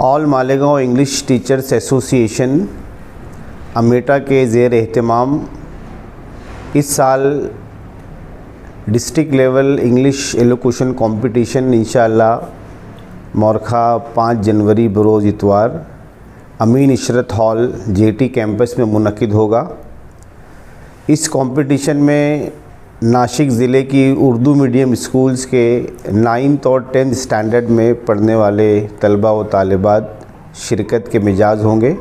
All Malegaon English teachers association AMETA के ज़ेर एहतमाम इस साल district level English elocution competition इंशाअल्लाह मौरखा 5 जनवरी बरोज़ इतवार Amin Ishrat hall JT campus में मुनक्किद होगा। इस कंपटीशन में नासिक ज़िले की उर्दू मीडियम स्कूल्स के 9th और 10th स्टैंडर्ड में पढ़ने वाले तलबा व तालिबात शिरकत के मिजाज होंगे।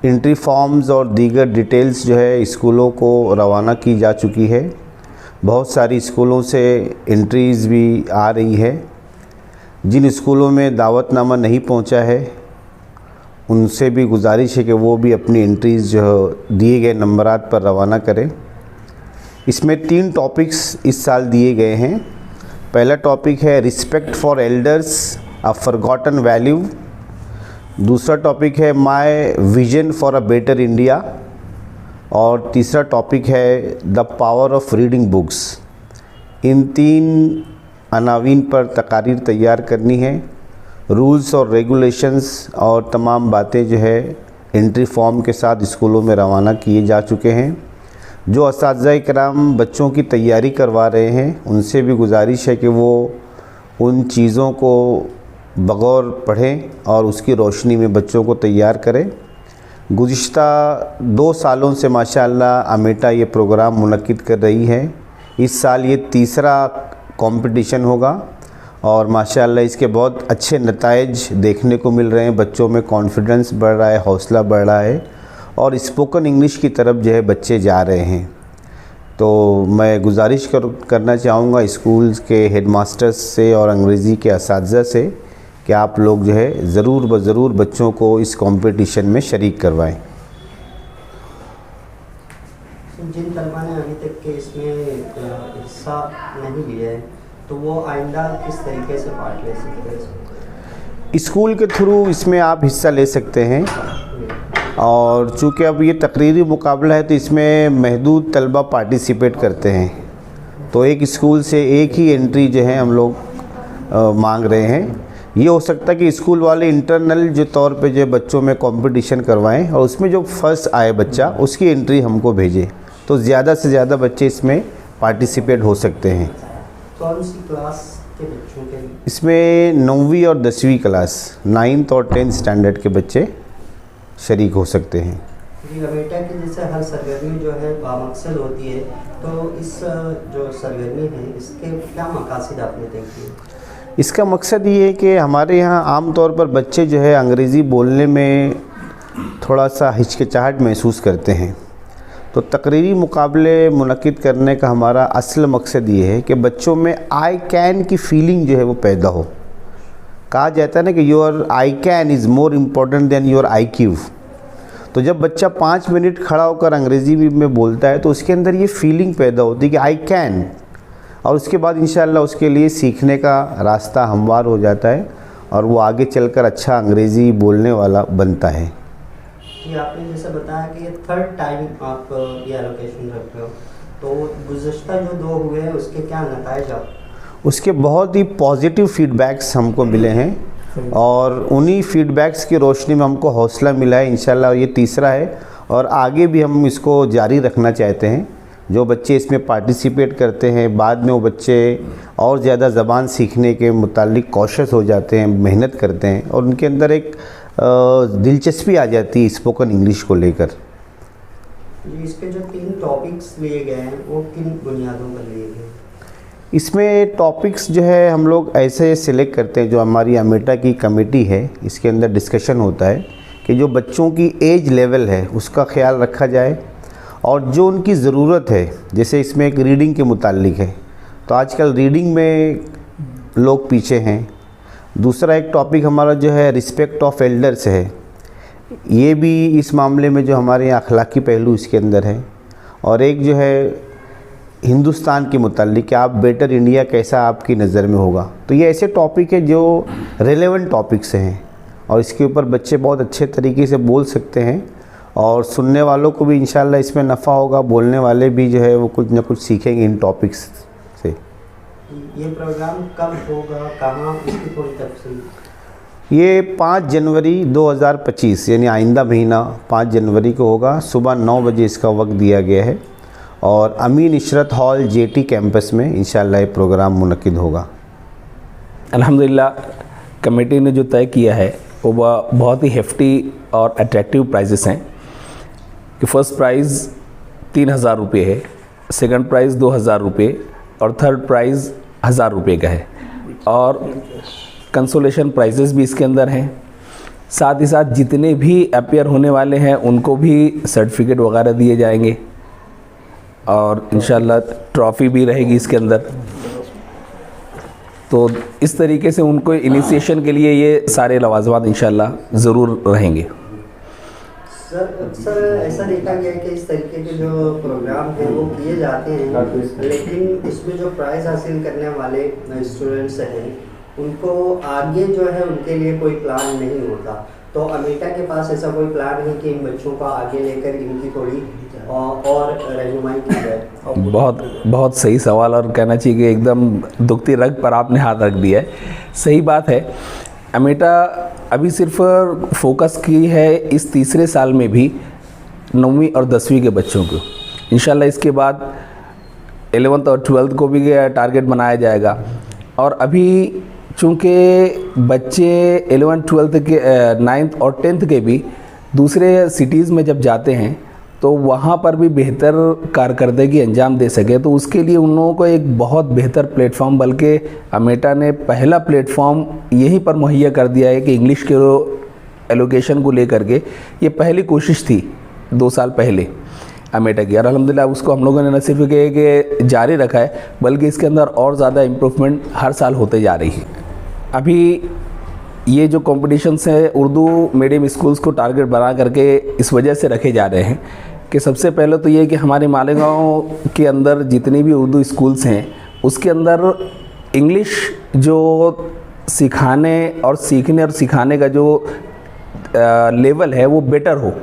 एंट्री फॉर्म्स और दीगर डिटेल्स जो है स्कूलों को रवाना की जा चुकी है। बहुत सारी स्कूलों से एंट्रीज़ भी आ रही है। जिन स्कूलों में दावतनामा नहीं पहुंचा है उनसे भी गुजारिश है कि वो भी अपनी एंट्रीज़ जो दिए गए नंबरात पर रवाना करें। इसमें 3 टॉपिक्स इस साल दिए गए हैं। पहला टॉपिक है respect for elders a forgotten value. दूसरा टॉपिक है my vision for a better India और तीसरा टॉपिक है the power of reading books. इन 3 अनावीन पर तकारीर तैयार करनी है। रूल्स और रेगुलेशंस और तमाम बातें जो है एंट्री फॉर्म के साथ स्कूलों में रवाना किए जा चुके हैं। जो असातिज़ा इकराम बच्चों की तैयारी करवा रहे हैं उनसे भी गुजारिश है कि वो उन चीज़ों को बगौर पढ़ें और उसकी रोशनी में बच्चों को तैयार करें। गुज़िश्ता 2 सालों से माशाअल्लाह अमेटा ये प्रोग्राम मुनक्किद कर रही है। इस साल ये तीसरा कंपटीशन होगा और माशाअल्लाह इसके बहुत अच्छे नताइज देखने को मिल रहे हैं। बच्चों में कॉन्फिडेंस बढ़ रहा है, हौसला बढ़ रहा है और स्पोकन इंग्लिश की तरफ जो है बच्चे जा रहे हैं। तो मैं गुजारिश करना चाहूँगा स्कूल्स के हेडमास्टर्स से और अंग्रेज़ी के असातिज़ा से कि आप लोग जो है ज़रूर ब ज़रूर बच्चों को इस कंपटीशन में शरीक करवाएं। जिन तलबा ने अभी तक के इसमें हिस्सा नहीं लिया है तो वो आइंदा किस तरीके से पार्ट ले सकते हैं? स्कूल के थ्रू इसमें आप हिस्सा ले सकते हैं और चूँकि अब ये तकरीरी मुकाबला है तो इसमें महदूद तलबा पार्टिसिपेट करते हैं। तो एक स्कूल से एक ही एंट्री जो है हम लोग मांग रहे हैं। ये हो सकता है कि स्कूल वाले इंटरनल जो तौर पे जो बच्चों में कंपटीशन करवाएं और उसमें जो फर्स्ट आए बच्चा उसकी एंट्री हमको भेजें तो ज़्यादा से ज़्यादा बच्चे इसमें पार्टिसिपेट हो सकते हैं। कौन सी क्लास के बच्चों के लिए? इसमें 9वीं और 10वीं क्लास 9th और 10th स्टैंडर्ड के बच्चे शरीक हो सकते हैं। जी, अमेटा की जैसे हर सरगर्मी जो है बामकसद होती है तो इस जो सरगर्मी है इसके क्या मकासद आपने तय किए? इसका मकसद ये है कि हमारे यहाँ आम तौर पर बच्चे जो है अंग्रेज़ी बोलने में थोड़ा सा हिचकिचाहट महसूस करते हैं। तो तकरीरी मुकाबले मुनक्किद करने का हमारा असल मकसद ये है कि बच्चों में आई कैन की फीलिंग जो है वो पैदा हो। कहा जाता है ना कि your I can is more important than your IQ। तो जब बच्चा 5 मिनट खड़ा होकर अंग्रेज़ी में बोलता है तो उसके अंदर ये फीलिंग पैदा होती है कि आई कैन, और उसके बाद इंशाअल्लाह उसके लिए सीखने का रास्ता हमवार हो जाता है और वो आगे चलकर अच्छा अंग्रेज़ी बोलने वाला बनता है। कि आपने जैसे बताया कि ये 3rd टाइम आप ये एलोकेशन रख रहे हो तो गुज़श्ता जो 2 हुए हैं उसके क्या नताइज आप? उसके बहुत ही पॉजिटिव फीडबैक्स हमको मिले हैं और उन्हीं फीडबैक्स की रोशनी में हमको हौसला मिला है। इंशाल्लाह ये तीसरा है और आगे भी हम इसको जारी रखना चाहते हैं। जो बच्चे इसमें पार्टिसिपेट करते हैं बाद में वो बच्चे और ज़्यादा ज़बान सीखने के मुतालिक कॉशियस हो जाते हैं, मेहनत करते हैं और उनके अंदर एक दिलचस्पी आ जाती है स्पोकन इंग्लिश को लेकर। जी, इसके जो 3 टॉपिक्स लिए गए हैं वो किन बुनियादों पर लिए गए? इसमें टॉपिक्स जो है हम लोग ऐसे सिलेक्ट करते हैं, जो हमारी अमेटा की कमेटी है इसके अंदर डिस्कशन होता है कि जो बच्चों की एज लेवल है उसका ख्याल रखा जाए और जो उनकी ज़रूरत है, जैसे इसमें एक रीडिंग के मुतालिक है तो आजकल रीडिंग में लोग पीछे हैं। दूसरा एक टॉपिक हमारा जो है रिस्पेक्ट ऑफ एल्डर्स है, ये भी इस मामले में जो हमारे यहाँ अखलाकी पहलू इसके अंदर है। और एक जो है हिंदुस्तान के मुतालिक कि आप बेटर इंडिया कैसा आपकी नज़र में होगा। तो ये ऐसे टॉपिक है जो रेलेवेंट टॉपिक्स हैं और इसके ऊपर बच्चे बहुत अच्छे तरीके से बोल सकते हैं और सुनने वालों को भी इंशाल्लाह इसमें नफ़ा होगा, बोलने वाले भी जो है वो कुछ ना कुछ सीखेंगे इन टॉपिक्स से। ये प्रोग्राम कब होगा, कहाँ, इसकी थोड़ी तफसील? ये 5 जनवरी 2025 यानी आइंदा महीना 5 जनवरी को होगा। सुबह 9 बजे इसका वक्त दिया गया है और अमीन इशरत हॉल जेटी कैंपस में इंशाल्लाह ये प्रोग्राम मुनक्किद होगा। अल्हम्दुलिल्लाह कमेटी ने जो तय किया है वो बहुत ही हेफ्टी और अट्रैक्टिव प्राइजेस हैं कि फ़र्स्ट प्राइज़ 3000 रुपये है, सेकंड प्राइज़ 2000 रुपये और थर्ड प्राइज़ 1000 रुपये का है और कंसोलेशन प्राइजेस भी इसके अंदर हैं। साथ ही साथ जितने भी अपीयर होने वाले हैं उनको भी सर्टिफिकेट वगैरह दिए जाएंगे और इंशाल्लाह ट्रॉफ़ी भी रहेगी इसके अंदर। तो इस तरीके से उनको इनिशिएशन के लिए ये सारे लवाज़मात इंशाल्लाह ज़रूर रहेंगे। सर अक्सर ऐसा देखा गया है कि इस तरीके के जो प्रोग्राम हैं वो किए जाते हैं, लेकिन इसमें जो प्राइज़ हासिल करने वाले स्टूडेंट्स हैं उनको आगे जो है उनके लिए कोई प्लान नहीं होता। तो अमेटा के पास ऐसा कोई प्लान है कि इन बच्चों को आगे लेकर इनकी थोड़ी और रहनुमाई की जाए? बहुत सही सवाल और कहना चाहिए कि एकदम दुखती रग पर आपने हाथ रख दिया है। सही बात है। अमेटा अभी सिर्फ फोकस की है इस तीसरे साल में भी 9वीं और 10वीं के बच्चों को। इंशाल्लाह इसके बाद 11th और 12th को भी टारगेट बनाया जाएगा। और अभी चूँकि बच्चे 11th 12th के 9th और 10th के भी दूसरे सिटीज़ में जब जाते हैं तो वहाँ पर भी बेहतर कारकर्दगी अंजाम दे सके, तो उसके लिए उन लोगों को एक बहुत बेहतर प्लेटफॉर्म, बल्कि अमेटा ने पहला प्लेटफॉर्म यहीं पर मुहैया कर दिया है कि इंग्लिश के एलोकेशन को लेकर के ये पहली कोशिश थी 2 साल पहले अमेटा की और अल्हम्दुलिल्लाह उसको हम लोगों ने न सिर्फ कि जारी रखा है बल्कि इसके अंदर और ज़्यादा इम्प्रूवमेंट हर साल होते जा रही है। अभी ये जो कॉम्पिटिशन्स हैं उर्दू मीडियम स्कूल्स को टारगेट बना करके इस वजह से रखे जा रहे हैं कि सबसे पहले तो ये कि हमारे मालेगांव के अंदर जितनी भी उर्दू स्कूल्स हैं उसके अंदर इंग्लिश जो सिखाने और सीखने और सिखाने का जो लेवल है वो बेटर हो।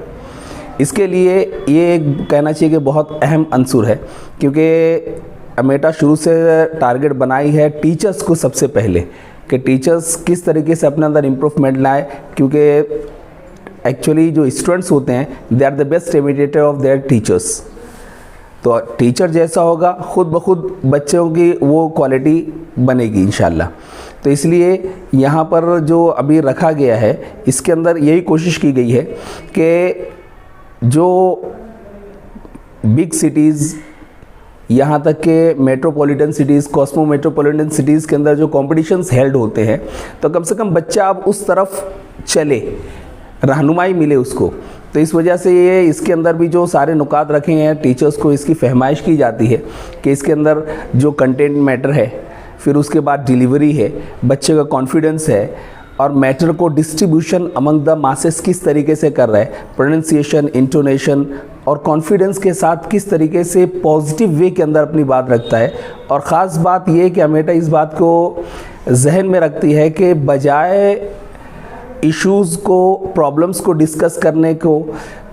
इसके लिए ये कहना चाहिए कि बहुत अहम अंसुर है, क्योंकि अमेटा शुरू से टारगेट बनाई है टीचर्स को सबसे पहले कि टीचर्स किस तरीके से अपने अंदर इम्प्रूवमेंट लाए, क्योंकि एक्चुअली जो स्टूडेंट्स होते हैं they are the best imitator of their teachers. तो टीचर जैसा होगा खुद ब खुद बच्चों की वो क्वालिटी बनेगी इंशाल्लाह। तो इसलिए यहाँ पर जो अभी रखा गया है इसके अंदर यही कोशिश की गई है कि जो बिग सिटीज़ यहाँ तक के metropolitan cities, Cosmo metropolitan cities के अंदर जो कॉम्पिटिशन्स हेल्ड होते हैं तो कम से कम बच्चा अब उस तरफ चले, रहनुमाई मिले उसको। तो इस वजह से ये इसके अंदर भी जो सारे नुकात रखे हैं टीचर्स को इसकी फहमाइश की जाती है कि इसके अंदर जो कंटेंट मैटर है, फिर उसके बाद डिलीवरी है, बच्चे का कॉन्फिडेंस है और मैटर को डिस्ट्रीब्यूशन अमंग द मासेस किस तरीके से कर रहा है, प्रोनाउंसिएशन, इंटोनेशन और कॉन्फिडेंस के साथ किस तरीके से पॉजिटिव वे के अंदर अपनी बात रखता है। और ख़ास बात ये कि अमेटा इस बात को जहन में रखती है कि बजाय इश्यूज़ को, प्रॉब्लम्स को डिस्कस करने को,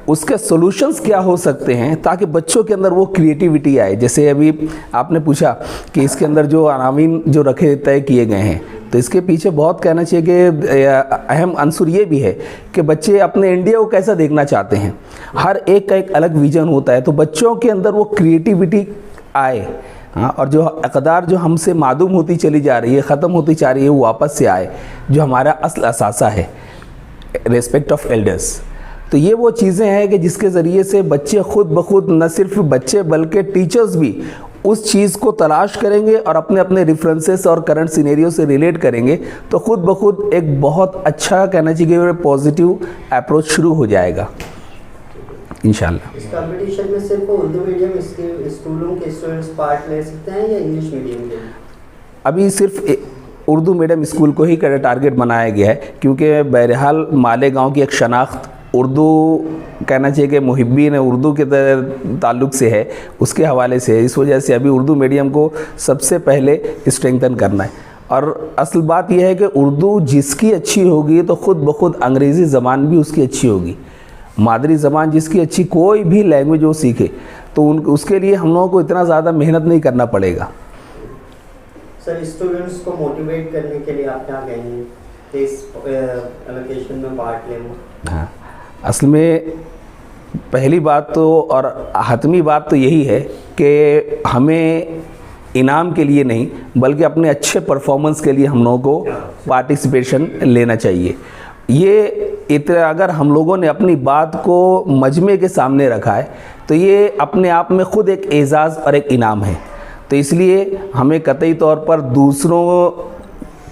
उसके सॉल्यूशंस क्या हो सकते हैं ताकि बच्चों के अंदर वो क्रिएटिविटी आए। जैसे अभी आपने पूछा कि इसके अंदर जो अनामीन जो रखे तय किए गए हैं, तो इसके पीछे बहुत कहना चाहिए कि अहम अंसुर ये भी है कि बच्चे अपने इंडिया को कैसा देखना चाहते हैं। हर एक का एक अलग विजन होता है, तो बच्चों के अंदर वो क्रिएटिविटी आए, हाँ, और जो अक़दार जो हमसे मादूम होती चली जा रही है, ख़त्म होती जा रही है, वो वापस से आए, जो हमारा असल असासा है, रेस्पेक्ट ऑफ एल्डर्स। तो ये वो चीज़ें हैं कि जिसके ज़रिए से बच्चे खुद ब खुद, न सिर्फ बच्चे बल्कि टीचर्स भी उस चीज़ को तलाश करेंगे और अपने अपने रेफरेंसेस और करंट सिनेरियो से रिलेट करेंगे, तो खुद ब खुद एक बहुत अच्छा कहना चाहिए पॉजिटिव अप्रोच शुरू हो जाएगा इंशाल्लाह। इस कंपटीशन में सिर्फ उर्दू मीडियम स्कूलों के स्टूडेंट्स पार्ट ले सकते हैं या इंग्लिश मीडियम के? अभी सिर्फ उर्दू मीडियम स्कूल को ही टारगेट बनाया गया है, क्योंकि बहरहाल मालेगांव की एक शनाख्त उर्दू कहना चाहिए कि मुहिब्बीन उर्दू के ताल्लुक़ से है, उसके हवाले से, इस वजह से अभी उर्दू मीडियम को सबसे पहले स्ट्रेंथन करना है। और असल बात यह है कि उर्दू जिसकी अच्छी होगी तो ख़ुद ब खुद अंग्रेज़ी ज़बान भी उसकी अच्छी होगी। मादरी ज़बान जिसकी अच्छी, कोई भी लैंग्वेज वो सीखे तो उसके लिए हम लोगों को इतना ज़्यादा मेहनत नहीं करना पड़ेगा। सर, स्टूडेंट्स को मोटिवेट करने के लिए आप क्या कहेंगे? कि इस एलोकेशन में पार्ट लें वो? हाँ, असल में पहली बात तो और हतमी बात तो यही है कि हमें इनाम के लिए नहीं बल्कि अपने अच्छे परफॉर्मेंस के लिए हम लोगों को पार्टिसिपेशन लेना चाहिए। ये इतना अगर हम लोगों ने अपनी बात को मजमे के सामने रखा है तो ये अपने आप में ख़ुद एक एज़ाज़ और एक इनाम है। तो इसलिए हमें कतई तौर पर दूसरों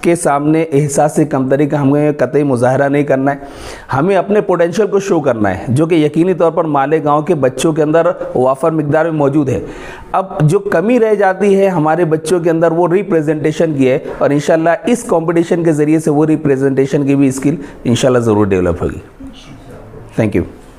के सामने एहसास से कमतरी का हमें कतई मुजाहरा नहीं करना है। हमें अपने पोटेंशियल को शो करना है जो कि यकीनी तौर पर मालेगांव के बच्चों के अंदर वाफर मिकदार में मौजूद है। अब जो कमी रह जाती है हमारे बच्चों के अंदर वो रिप्रेजेंटेशन की है और इंशाल्लाह इस कंपटीशन के ज़रिए से वो रिप्रेजेंटेशन की भी स्किल इंशाल्लाह ज़रूर डेवलप होगी। Thank you.